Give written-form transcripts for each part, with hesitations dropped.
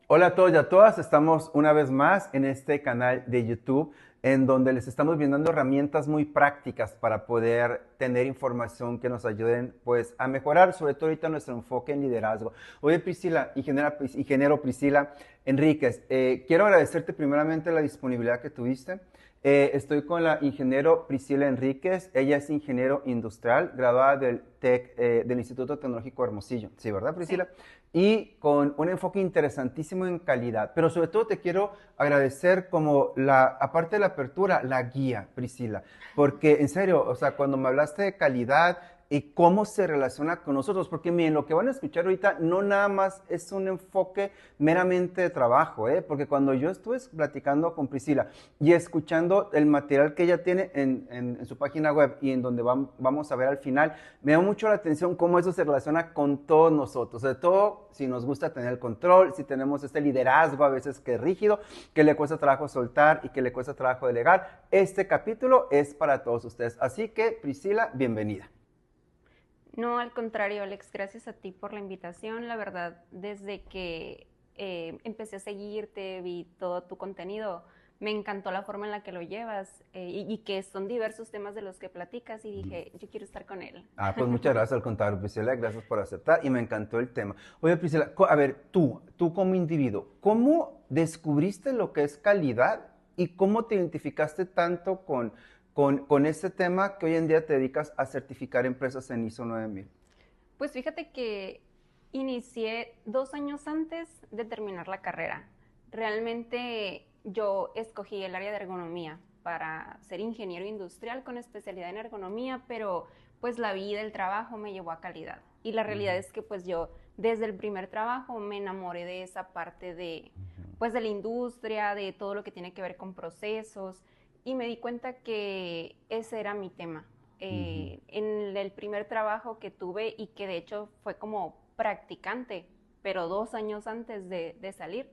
Hola a todos y a todas, estamos una vez más en este canal de YouTube en donde les estamos brindando herramientas muy prácticas para poder tener información que nos ayuden pues a mejorar sobre todo ahorita nuestro enfoque en liderazgo. Oye Priscila, ingeniero Priscila Enríquez, quiero agradecerte primeramente la disponibilidad que tuviste. Estoy con la ingeniero Priscila Enríquez, ella es ingeniero industrial, graduada del TEC, del Instituto Tecnológico Hermosillo, ¿sí, verdad Priscila? Sí. Y con un enfoque interesantísimo en calidad. Pero sobre todo te quiero agradecer como aparte de la apertura, la guía, Priscila. Porque en serio, o sea, cuando me hablaste de calidad y cómo se relaciona con nosotros, porque miren, lo que van a escuchar ahorita no nada más es un enfoque meramente de trabajo, ¿eh? Porque cuando yo estuve platicando con Priscila y escuchando el material que ella tiene en su página web y en donde vamos a ver al final, me da mucho la atención cómo eso se relaciona con todos nosotros, sobre todo si nos gusta tener el control, si tenemos este liderazgo a veces que es rígido, que le cuesta trabajo soltar y que le cuesta trabajo delegar. Este capítulo es para todos ustedes. Así que, Priscila, bienvenida. No, al contrario, Alex, gracias a ti por la invitación. La verdad, desde que empecé a seguirte, vi todo tu contenido, me encantó la forma en la que lo llevas y que son diversos temas de los que platicas y dije, yo quiero estar con él. Pues muchas gracias al contrario, Priscila, gracias por aceptar y me encantó el tema. Oye, Priscila, a ver, tú como individuo, ¿cómo descubriste lo que es calidad y cómo te identificaste tanto con este tema que hoy en día te dedicas a certificar empresas en ISO 9000? Pues fíjate que inicié 2 años antes de terminar la carrera. Realmente yo escogí el área de ergonomía para ser ingeniero industrial con especialidad en ergonomía, pero pues la vida, el trabajo me llevó a calidad. Y la realidad es que pues yo desde el primer trabajo me enamoré de esa parte de pues de la industria, de todo lo que tiene que ver con procesos y me di cuenta que ese era mi tema. En el primer trabajo que tuve y que de hecho fue como practicante, pero 2 años antes de salir,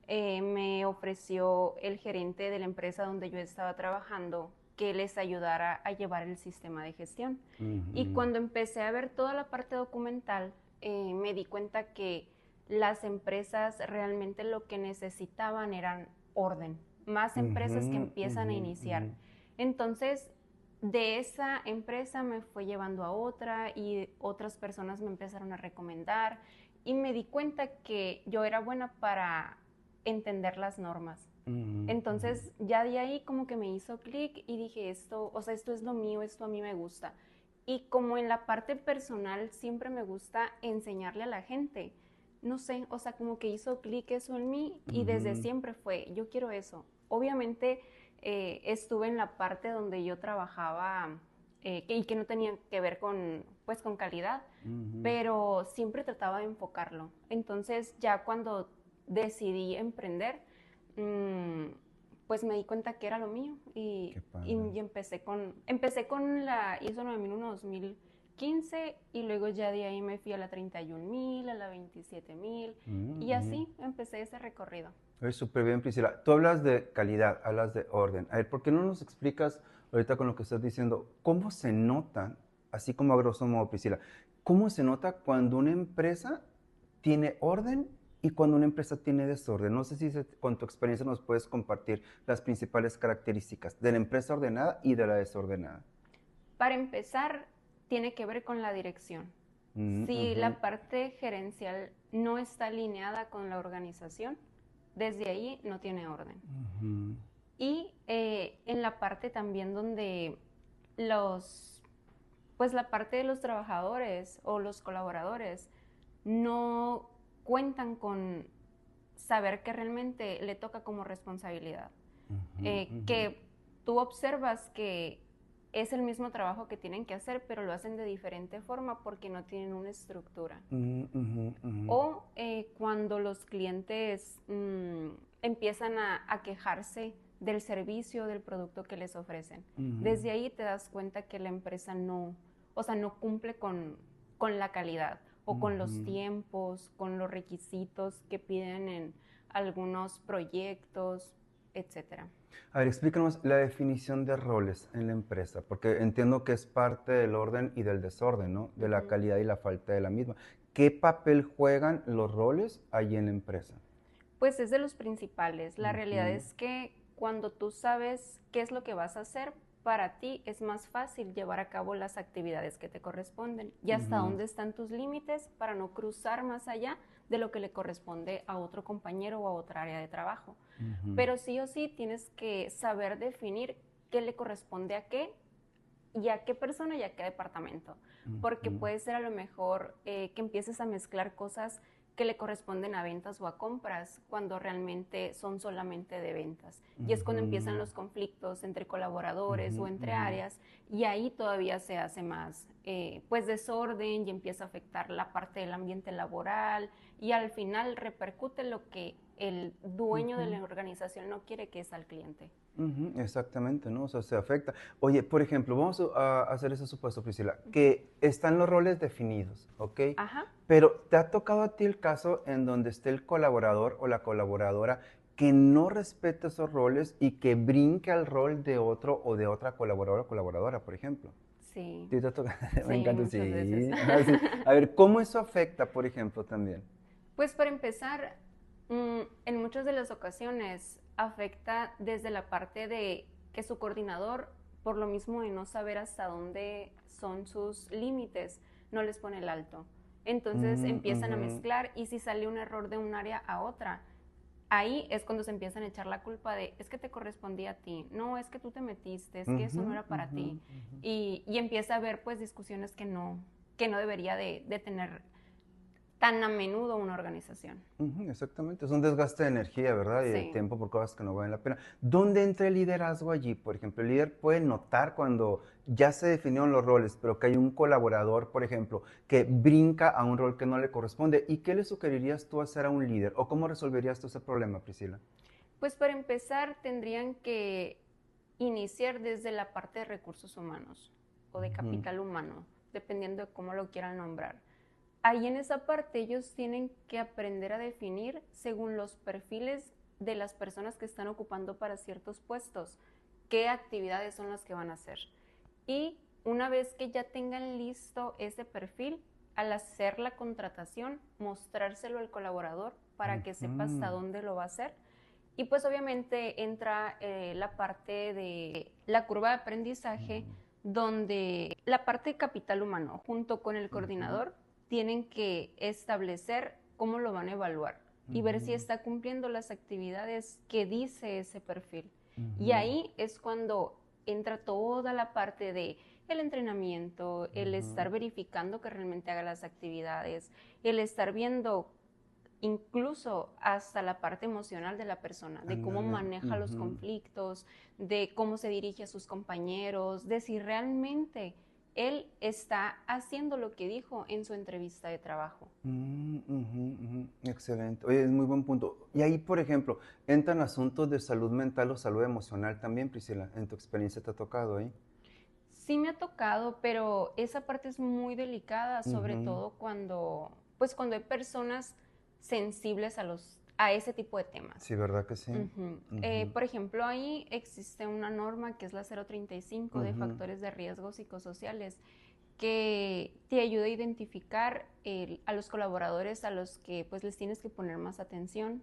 me ofreció el gerente de la empresa donde yo estaba trabajando que les ayudara a llevar el sistema de gestión. Y Ujú, cuando empecé a ver toda la parte documental, me di cuenta que las empresas realmente lo que necesitaban eran orden, más empresas que ujú, empiezan a ujú, iniciar. ujú, Entonces, de esa empresa me fue llevando a otra y otras personas me empezaron a recomendar y me di cuenta que yo era buena para entender las normas. ujú, ujú. Entonces ya de ahí como que me hizo clic y dije esto, o sea, esto es lo mío, esto a mí me gusta. Y como en la parte personal siempre me gusta enseñarle a la gente, no sé, o sea, como que hizo clic eso en mí y desde Ujú, siempre fue, yo quiero eso. Obviamente estuve en la parte donde yo trabajaba y que no tenía que ver con, pues, con calidad, ujú. pero siempre trataba de enfocarlo. Entonces ya cuando decidí emprender, mmm, pues me di cuenta que era lo mío Qué padre. y empecé con la ISO 9001 2015 y luego ya de ahí me fui a la 31000, a la 27000 y Ujú. así empecé ese recorrido. Oye, súper bien, Priscila. Tú hablas de calidad, hablas de orden. A ver, ¿por qué no nos explicas ahorita con lo que estás diciendo, cómo se nota, así como a grosso modo, Priscila, cómo se nota cuando una empresa tiene orden y cuando una empresa tiene desorden? No sé si con tu experiencia nos puedes compartir las principales características de la empresa ordenada y de la desordenada. Para empezar, tiene que ver con la dirección. Mm, Si ujú, la parte gerencial no está alineada con la organización, desde ahí no tiene orden. ujú, Y en la parte también donde los, pues la parte de los trabajadores o los colaboradores no cuentan con saber que realmente le toca como responsabilidad. ujú, ujú, Que tú observas que es el mismo trabajo que tienen que hacer, pero lo hacen de diferente forma porque no tienen una estructura. ujú, ujú, ujú, O cuando los clientes empiezan a quejarse del servicio, del producto que les ofrecen. ujú, Desde ahí te das cuenta que la empresa no, o sea, no cumple con la calidad o con los ujú. tiempos, con los requisitos que piden en algunos proyectos, etcétera. A ver, explícanos la definición de roles en la empresa, porque entiendo que es parte del orden y del desorden, ¿no? De la Ujú. calidad y la falta de la misma. ¿Qué papel juegan los roles allí en la empresa? Pues es de los principales. La realidad Ujú, es que cuando tú sabes qué es lo que vas a hacer, para ti es más fácil llevar a cabo las actividades que te corresponden y hasta ujú, dónde están tus límites para no cruzar más allá de lo que le corresponde a otro compañero o a otra área de trabajo. ujú, Pero sí o sí tienes que saber definir qué le corresponde a qué y a qué persona y a qué departamento. Porque ujú, puede ser a lo mejor que empieces a mezclar cosas que le corresponden a ventas o a compras cuando realmente son solamente de ventas. Y es cuando empiezan ujú, los conflictos entre colaboradores ujú, o entre ujú. áreas y ahí todavía se hace más pues desorden y empieza a afectar la parte del ambiente laboral y al final repercute lo que el dueño de Ujú, la organización no quiere, que es al cliente. ujú, exactamente, ¿no? O sea, se afecta. Oye, por ejemplo, vamos a hacer ese supuesto, Priscila, que están los roles definidos, ¿ok? Ajá. Pero ¿te ha tocado a ti el caso en donde esté el colaborador o la colaboradora que no respete esos roles y que brinque al rol de otro o de otra colaboradora o colaboradora, por ejemplo? Sí, ¿Sí te ha tocado? Me sí, encanta, muchas veces. sí. Ajá, sí. A ver, ¿cómo eso afecta, por ejemplo, también? Pues para empezar, en muchas de las ocasiones afecta desde la parte de que su coordinador, por lo mismo de no saber hasta dónde son sus límites, no les pone el alto. Entonces Mm, empiezan a ujú, mezclar y si sale un error de un área a otra, ahí es cuando se empiezan a echar la culpa de, es que te correspondía a ti, no, es que tú te metiste, es que eso ujú, no era para ujú, ti. ujú. Y empieza a haber pues discusiones que no debería de tener tan a menudo una organización. Ujú, exactamente, es un desgaste de energía, ¿verdad? Y de Sí. tiempo por cosas que no valen la pena. ¿Dónde entra el liderazgo allí? Por ejemplo, el líder puede notar cuando ya se definieron los roles, pero que hay un colaborador, por ejemplo, que brinca a un rol que no le corresponde. ¿Y qué le sugerirías tú hacer a un líder? ¿O cómo resolverías tú ese problema, Priscila? Pues para empezar tendrían que iniciar desde la parte de recursos humanos o de Ujú, capital humano, dependiendo de cómo lo quieran nombrar. Ahí en esa parte ellos tienen que aprender a definir según los perfiles de las personas que están ocupando para ciertos puestos, qué actividades son las que van a hacer. Y una vez que ya tengan listo ese perfil, al hacer la contratación, mostrárselo al colaborador para que sepa hasta ujú, dónde lo va a hacer. Y pues obviamente entra la parte de la curva de aprendizaje, donde la parte de capital humano junto con el ujú, coordinador tienen que establecer cómo lo van a evaluar y ver si ujú, está cumpliendo las actividades que dice ese perfil. Y ujú, ahí es cuando entra toda la parte de el entrenamiento, el ujú, estar verificando que realmente haga las actividades, el estar viendo incluso hasta la parte emocional de la persona, de cómo ándale, maneja los ujú. conflictos, de cómo se dirige a sus compañeros, de si realmente él está haciendo lo que dijo en su entrevista de trabajo. Ujú, ujú. Excelente. Oye, es muy buen punto. Y ahí, por ejemplo, entran asuntos de salud mental o salud emocional también, Priscila. ¿En tu experiencia te ha tocado ahí? Sí me ha tocado, pero esa parte es muy delicada, sobre Ujú. todo cuando, pues cuando hay personas sensibles a ese tipo de temas. Sí, ¿verdad que sí? Ujú. Ujú, Por ejemplo, ahí existe una norma que es la 035 de ujú, factores de riesgo psicosociales que te ayuda a identificar a los colaboradores a los que pues les tienes que poner más atención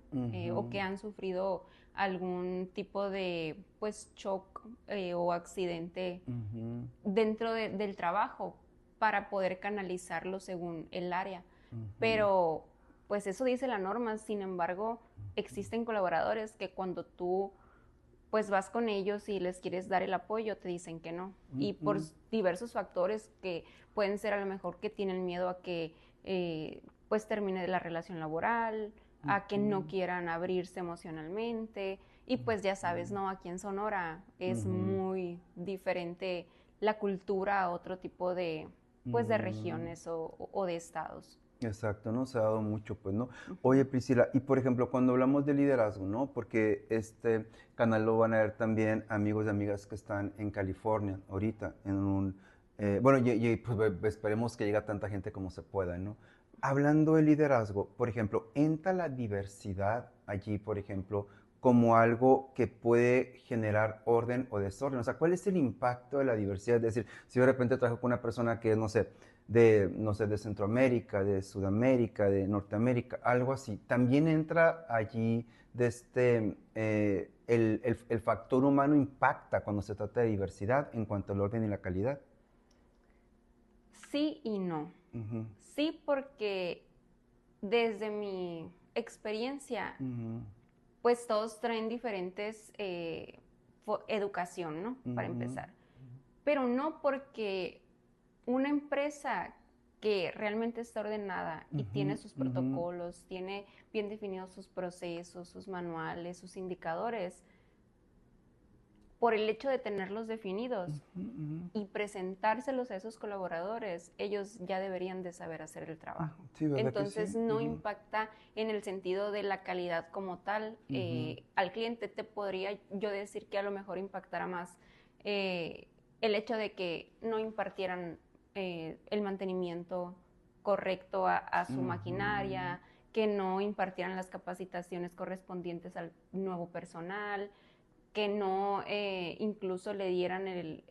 o que ujú, han sufrido algún tipo de pues shock o accidente ujú, del trabajo para poder canalizarlo según el área. ujú, Pero pues eso dice la norma, sin embargo, existen colaboradores que cuando tú pues vas con ellos y les quieres dar el apoyo, te dicen que no. Y por ujú, diversos factores que pueden ser a lo mejor que tienen miedo a que pues termine la relación laboral, a que no ujú, quieran abrirse emocionalmente. Y pues ya sabes, ¿no? Aquí en Sonora es ujú, muy diferente la cultura a otro tipo de, pues de ujú. regiones o de estados. Exacto, ¿no? Se ha dado mucho, pues, ¿no? Ujú. Oye, Priscila, y por ejemplo, cuando hablamos de liderazgo, ¿no? Porque este canal lo van a ver también amigos y amigas que están en California ahorita, en un, bueno, pues esperemos que llegue a tanta gente como se pueda, ¿no? Hablando de liderazgo, por ejemplo, ¿entra la diversidad allí, por ejemplo, como algo que puede generar orden o desorden? O sea, ¿cuál es el impacto de la diversidad? Es decir, si de repente trabajo con una persona que es, no sé, no sé, de Centroamérica, de Sudamérica, de Norteamérica, algo así. También entra allí el factor humano impacta cuando se trata de diversidad en cuanto al orden y la calidad. Sí y no. Sí, porque desde mi experiencia, pues todos traen diferentes educación, ¿no? Para empezar. Pero no porque una empresa que realmente está ordenada y tiene sus protocolos, tiene bien definidos sus procesos, sus manuales, sus indicadores, por el hecho de tenerlos definidos y presentárselos a esos colaboradores, ellos ya deberían de saber hacer el trabajo. Sí, ¿verdad? Entonces que sí? no impacta en el sentido de la calidad como tal. Al cliente te podría yo decir que a lo mejor impactará más el hecho de que no impartieran el mantenimiento correcto a su maquinaria, que no impartieran las capacitaciones correspondientes al nuevo personal, que no incluso le dieran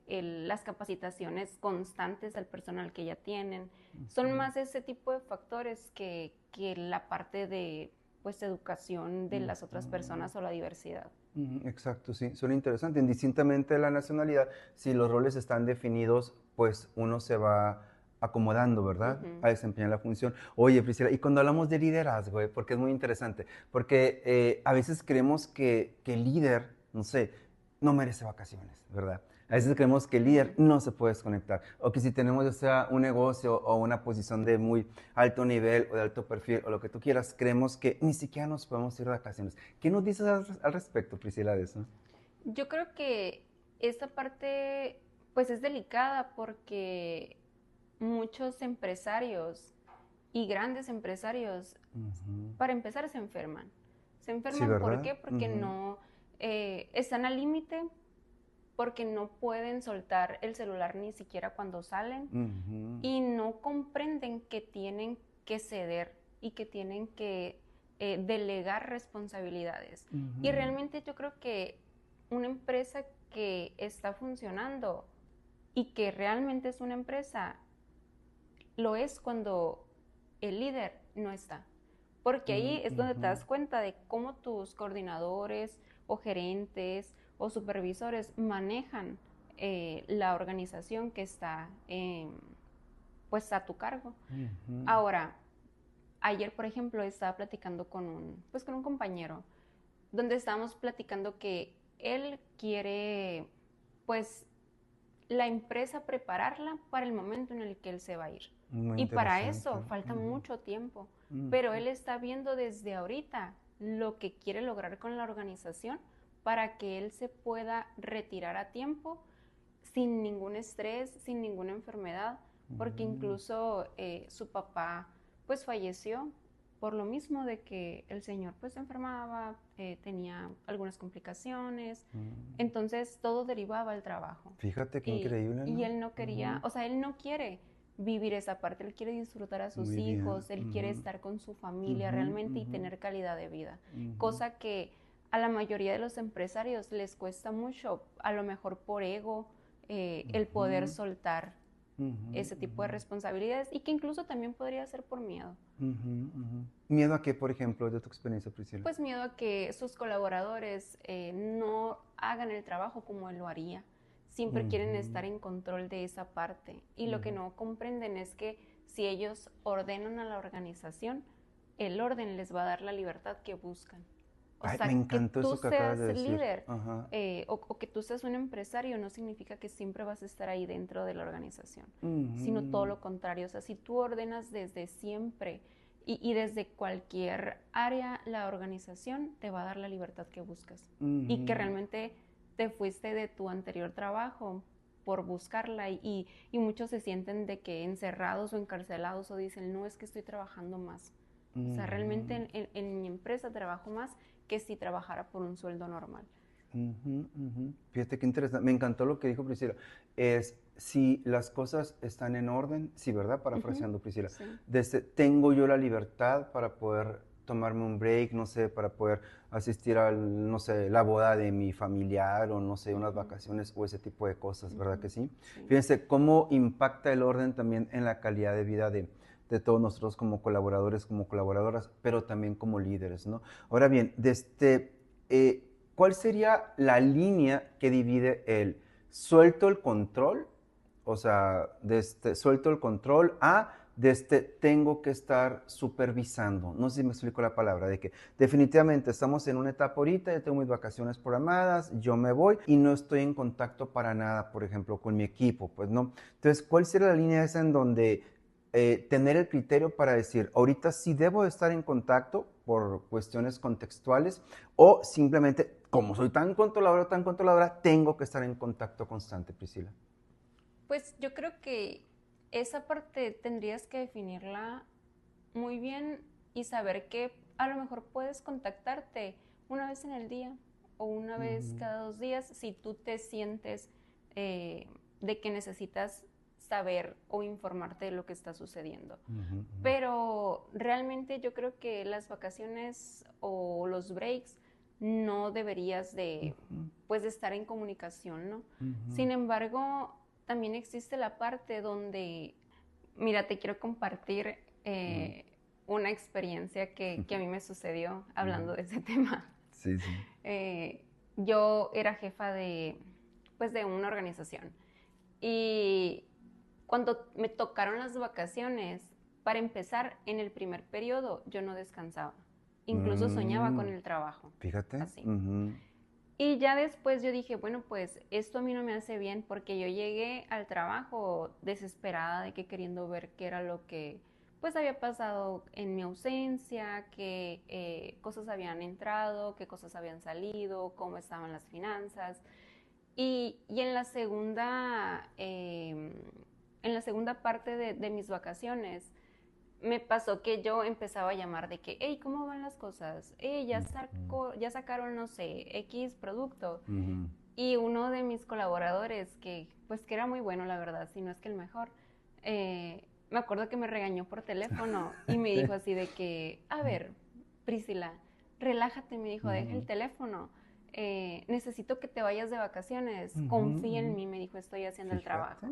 las capacitaciones constantes al personal que ya tienen. Son más ese tipo de factores que la parte de pues educación de las otras personas o la diversidad. Exacto, sí, suena interesante. Indistintamente de la nacionalidad, si los roles están definidos, pues uno se va acomodando, ¿verdad? A desempeñar la función. Oye, Priscila, y cuando hablamos de liderazgo, porque es muy interesante, porque a veces creemos que el líder, no sé, no merece vacaciones, ¿verdad? A veces creemos que el líder no se puede desconectar, o que si tenemos ya sea un negocio o una posición de muy alto nivel o de alto perfil o lo que tú quieras, creemos que ni siquiera nos podemos ir de vacaciones. ¿Qué nos dices al respecto, Priscila, de eso? Yo creo que esta parte pues es delicada porque muchos empresarios y grandes empresarios, para empezar, se enferman. Se enferman, Sí, ¿por ¿verdad? qué? Porque no están al límite, porque no pueden soltar el celular ni siquiera cuando salen y no comprenden que tienen que ceder y que tienen que delegar responsabilidades. Y realmente yo creo que una empresa que está funcionando y que realmente es una empresa, lo es cuando el líder no está. Porque ahí es donde te das cuenta de cómo tus coordinadores o gerentes o supervisores manejan la organización que está pues a tu cargo. Ahora, ayer, por ejemplo, estaba platicando con un compañero, donde estábamos platicando que él quiere, pues, la empresa prepararla para el momento en el que él se va a ir. Muy Y para interesante. eso falta mucho tiempo, pero él está viendo desde ahorita lo que quiere lograr con la organización para que él se pueda retirar a tiempo sin ningún estrés, sin ninguna enfermedad, porque incluso su papá pues falleció por lo mismo de que el señor pues se enfermaba, tenía algunas complicaciones, entonces todo derivaba del trabajo. Fíjate qué increíble, ¿no? Y él no quería, o sea, él no quiere vivir esa parte, él quiere disfrutar a sus hijos, él quiere estar con su familia realmente y tener calidad de vida, cosa que a la mayoría de los empresarios les cuesta mucho, a lo mejor por ego, el poder soltar ese tipo de responsabilidades y que incluso también podría ser por miedo. ¿Miedo a qué, por ejemplo, de tu experiencia, Priscila? Pues miedo a que sus colaboradores no hagan el trabajo como él lo haría. Siempre quieren estar en control de esa parte y lo que no comprenden es que si ellos ordenan a la organización, el orden les va a dar la libertad que buscan. O Ay, sea, me encantó que tú eso que acabas de seas decir. líder o que tú seas un empresario no significa que siempre vas a estar ahí dentro de la organización, sino todo lo contrario. O sea, si tú ordenas desde siempre y desde cualquier área, la organización te va a dar la libertad que buscas y que realmente te fuiste de tu anterior trabajo por buscarla y muchos se sienten de que encerrados o encarcelados o dicen, no, es que estoy trabajando más. O sea, realmente en mi empresa trabajo más que si trabajara por un sueldo normal. Fíjate qué interesante. Me encantó lo que dijo Priscila. Es si las cosas están en orden, sí, ¿verdad? Parafraseando, Priscila. Sí. Tengo yo la libertad para poder tomarme un break, no sé, para poder asistir al, no sé, la boda de mi familiar o no sé, unas vacaciones o ese tipo de cosas, ¿verdad que sí? Sí. Fíjense cómo impacta el orden también en la calidad de vida de todos nosotros como colaboradores, como colaboradoras, pero también como líderes, ¿no? Ahora bien, ¿cuál sería la línea que divide el suelto el control, o sea, suelto el control a tengo que estar supervisando? No sé si me explico la palabra, de que definitivamente estamos en una etapa ahorita, yo tengo mis vacaciones programadas, yo me voy y no estoy en contacto para nada, por ejemplo, con mi equipo, pues no. Entonces, ¿cuál sería la línea esa en donde tener el criterio para decir, ahorita sí debo de estar en contacto por cuestiones contextuales o simplemente, como soy tan controladora, tengo que estar en contacto constante, Priscila? Pues yo creo que esa parte tendrías que definirla muy bien y saber que a lo mejor puedes contactarte una vez en el día o una vez cada 2 días si tú te sientes de que necesitas saber o informarte de lo que está sucediendo. Pero realmente yo creo que las vacaciones o los breaks no deberías de, pues, de estar en comunicación, ¿no? Sin embargo, también existe la parte donde, mira, te quiero compartir una experiencia que a mí me sucedió hablando de ese tema. Sí, sí. Yo era jefa pues, de una organización y cuando me tocaron las vacaciones, para empezar, en el primer periodo yo no descansaba. Incluso soñaba con el trabajo. Fíjate. Así. Y ya después yo dije, bueno, pues esto a mí no me hace bien porque yo llegué al trabajo desesperada de que queriendo ver qué era lo que pues había pasado en mi ausencia, qué cosas habían entrado, qué cosas habían salido, cómo estaban las finanzas. Y en la segunda parte de mis vacaciones, me pasó que yo empezaba a llamar de que, hey, ¿cómo van las cosas? Hey, ya sacaron, no sé, X producto. Y uno de mis colaboradores, pues que era muy bueno, la verdad, si no es que el mejor, me acuerdo que me regañó por teléfono y me dijo así de que, a ver, Priscila, relájate, me dijo, deja el teléfono. Necesito que te vayas de vacaciones, confía en mí, me dijo, estoy haciendo el trabajo.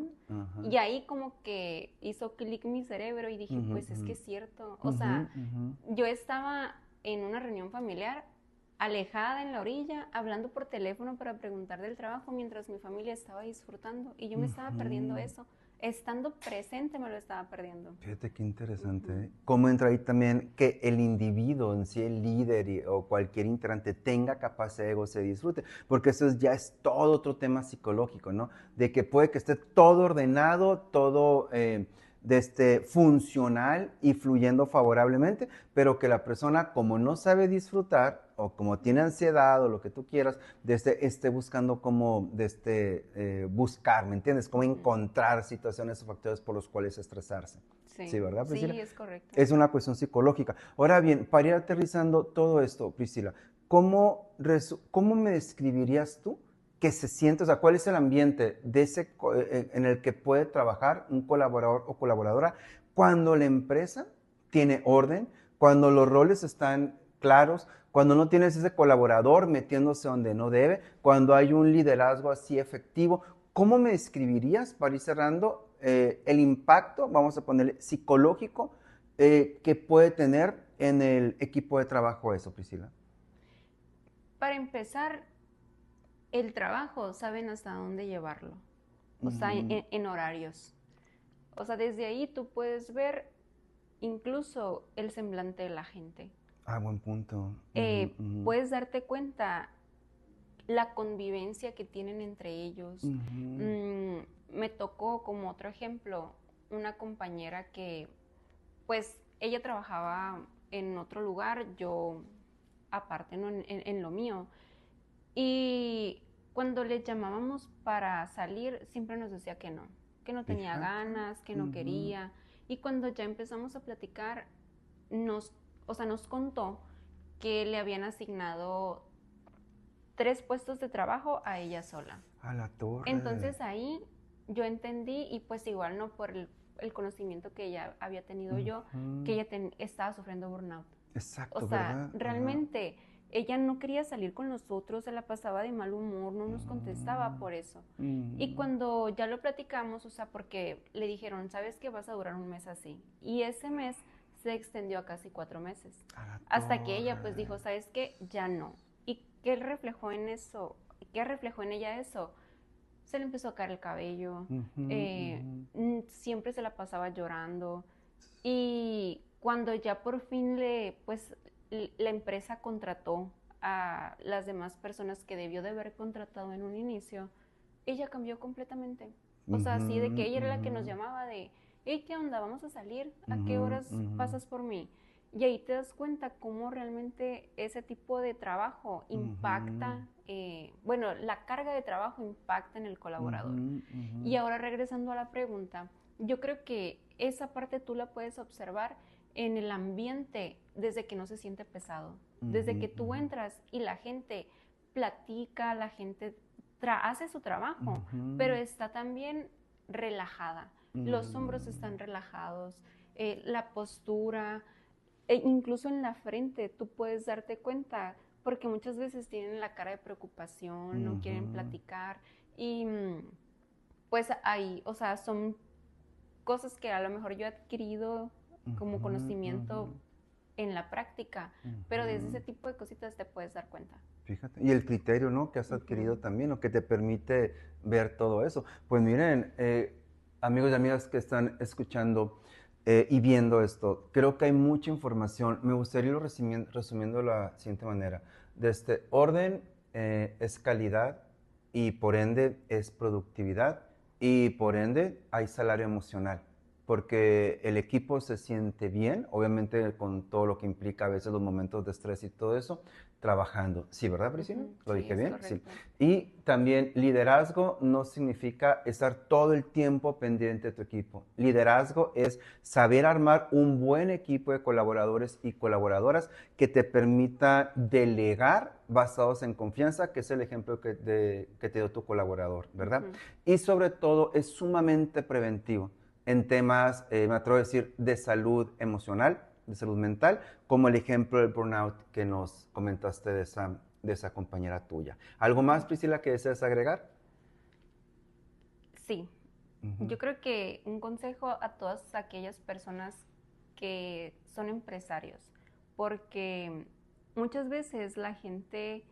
Y ahí como que hizo clic mi cerebro y dije, pues es que es cierto. O sea, yo estaba en una reunión familiar, alejada en la orilla, hablando por teléfono para preguntar del trabajo mientras mi familia estaba disfrutando y yo me estaba perdiendo eso. Estando presente me lo estaba perdiendo. Fíjate qué interesante, ¿eh? Cómo entra ahí también que el individuo en sí, el líder o cualquier integrante tenga capacidad de goce y disfrute, porque eso ya es todo otro tema psicológico, ¿no? De que puede que esté todo ordenado, todo funcional y fluyendo favorablemente, pero que la persona, como no sabe disfrutar o como tiene ansiedad o lo que tú quieras, esté buscando como buscar, ¿me entiendes? Como encontrar situaciones o factores por los cuales estresarse. Sí, ¿verdad, Priscila? Sí, es correcto. Es una cuestión psicológica. Ahora bien, para ir aterrizando todo esto, Priscila, ¿cómo me describirías tú que se siente, o sea, cuál es el ambiente en el que puede trabajar un colaborador o colaboradora cuando la empresa tiene orden, cuando los roles están claros, cuando no tienes ese colaborador metiéndose donde no debe, cuando hay un liderazgo así efectivo? ¿Cómo me describirías, para ir cerrando, el impacto, vamos a ponerle, psicológico que puede tener en el equipo de trabajo eso, Priscila? Para empezar, el trabajo saben hasta dónde llevarlo, o sea, en horarios. O sea, desde ahí tú puedes ver incluso el semblante de la gente. Ah, buen punto. Puedes darte cuenta la convivencia que tienen entre ellos. Me tocó como otro ejemplo una compañera que, pues, ella trabajaba en otro lugar, yo aparte, ¿no? en lo mío. Y cuando le llamábamos para salir, siempre nos decía que no tenía ganas, que no quería. Y cuando ya empezamos a platicar, nos contó que le habían asignado 3 puestos de trabajo a ella sola. A la torre. Entonces ahí yo entendí, y pues igual no por el conocimiento que ella había tenido yo, que ella estaba sufriendo burnout. O Exacto, sea, ¿verdad? Ajá. realmente ella no quería salir con nosotros, se la pasaba de mal humor, no nos contestaba por eso. Y Mm. cuando ya lo platicamos, o sea, porque le dijeron, ¿sabes que vas a durar un mes así? Y ese mes se extendió a casi 4 meses. A la Hasta que ella pues torre. dijo, ¿sabes qué? Ya no. ¿Y qué reflejó en eso? ¿Qué reflejó en ella eso? Se le empezó a caer el cabello, Ujú, ujú. siempre se la pasaba llorando. Y cuando ya por fin pues, la empresa contrató a las demás personas que debió de haber contratado en un inicio, ella cambió completamente. O sea, Ujú, así de que ella era la que nos ujú, llamaba de, hey, ¿qué onda? ¿Vamos a salir? ¿A qué ujú, horas ujú, pasas por mí? Y ahí te das cuenta cómo realmente ese tipo de trabajo ujú, impacta, bueno, la carga de trabajo impacta en el colaborador. ujú, ujú, Y ahora regresando a la pregunta, yo creo que esa parte tú la puedes observar en el ambiente desde que no se siente pesado, desde ujú, que tú entras y la gente platica, la gente hace su trabajo, pero ujú, está también relajada. Los hombros ujú, están relajados, la postura, e incluso en la frente tú puedes darte cuenta, porque muchas veces tienen la cara de preocupación, no quieren ujú, platicar y pues ahí, o sea, son cosas que a lo mejor yo he adquirido como ujú, conocimiento ujú, en la práctica, pero desde ese ujú. tipo de cositas te puedes dar cuenta. Fíjate. Y el criterio, ¿no? Que has adquirido Ujú. también, lo que te permite ver todo eso. Pues miren, amigos y amigas que están escuchando y viendo esto, creo que hay mucha información. Me gustaría irlo resumiendo de la siguiente manera. Desde orden es calidad y por ende es productividad y por ende hay salario emocional. Porque el equipo se siente bien, obviamente con todo lo que implica a veces los momentos de estrés y todo eso, trabajando. Sí, ¿verdad, Priscila? Ujú, ¿Lo sí, dije es bien? Sí. correcto. Y también liderazgo no significa estar todo el tiempo pendiente de tu equipo. Liderazgo es saber armar un buen equipo de colaboradores y colaboradoras que te permita delegar basados en confianza, que es el ejemplo que te dio tu colaborador, ¿verdad? Ujú. Y sobre todo es sumamente preventivo en temas, me atrevo a decir, de salud emocional, de salud mental, como el ejemplo del burnout que nos comentaste de esa compañera tuya. ¿Algo más, Priscila, que deseas agregar? Sí, Ujú, yo creo que un consejo a todas aquellas personas que son empresarios, porque muchas veces la gente,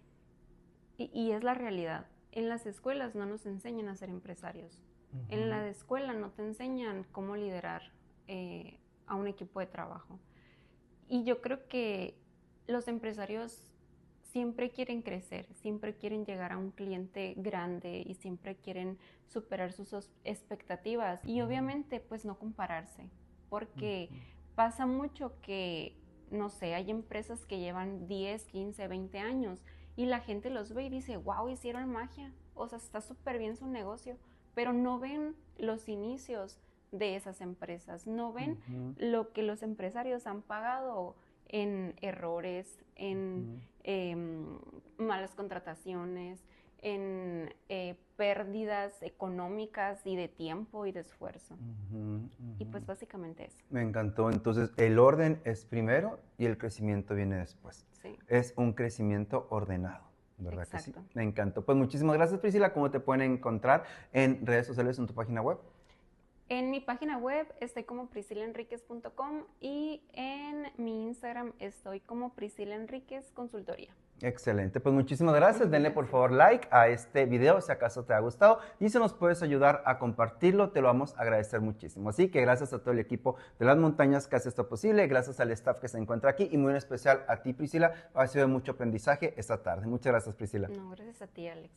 y es la realidad, en las escuelas no nos enseñan a ser empresarios. En ujú, la escuela no te enseñan cómo liderar a un equipo de trabajo. Y yo creo que los empresarios siempre quieren crecer, siempre quieren llegar a un cliente grande y siempre quieren superar sus expectativas y obviamente pues no compararse, porque pasa mucho que, no sé, hay empresas que llevan 10, 15, 20 años y la gente los ve y dice, wow, hicieron magia, o sea, está súper bien su negocio, pero no ven los inicios de esas empresas, no ven ujú, lo que los empresarios han pagado en errores, en ujú, eh, malas contrataciones, en pérdidas económicas y de tiempo y de esfuerzo. ujú, Y pues ujú. básicamente eso. Me encantó. Entonces, el orden es primero y el crecimiento viene después. Sí, Es un crecimiento ordenado, ¿verdad que sí? exacto. Me encantó. Pues muchísimas gracias, Priscila. ¿Cómo te pueden encontrar en redes sociales, en tu página web? En mi página web estoy como priscilaenriquez.com y en mi Instagram estoy como Priscila Enríquez Consultoría. Excelente, pues muchísimas gracias. Denle por Gracias. favor like a este video si acaso te ha gustado y si nos puedes ayudar a compartirlo, te lo vamos a agradecer muchísimo. Así que gracias a todo el equipo de las montañas que hace esto posible, gracias al staff que se encuentra aquí y muy en especial a ti, Priscila. Ha sido de mucho aprendizaje esta tarde. Muchas gracias, Priscila. No, gracias a ti, Alex.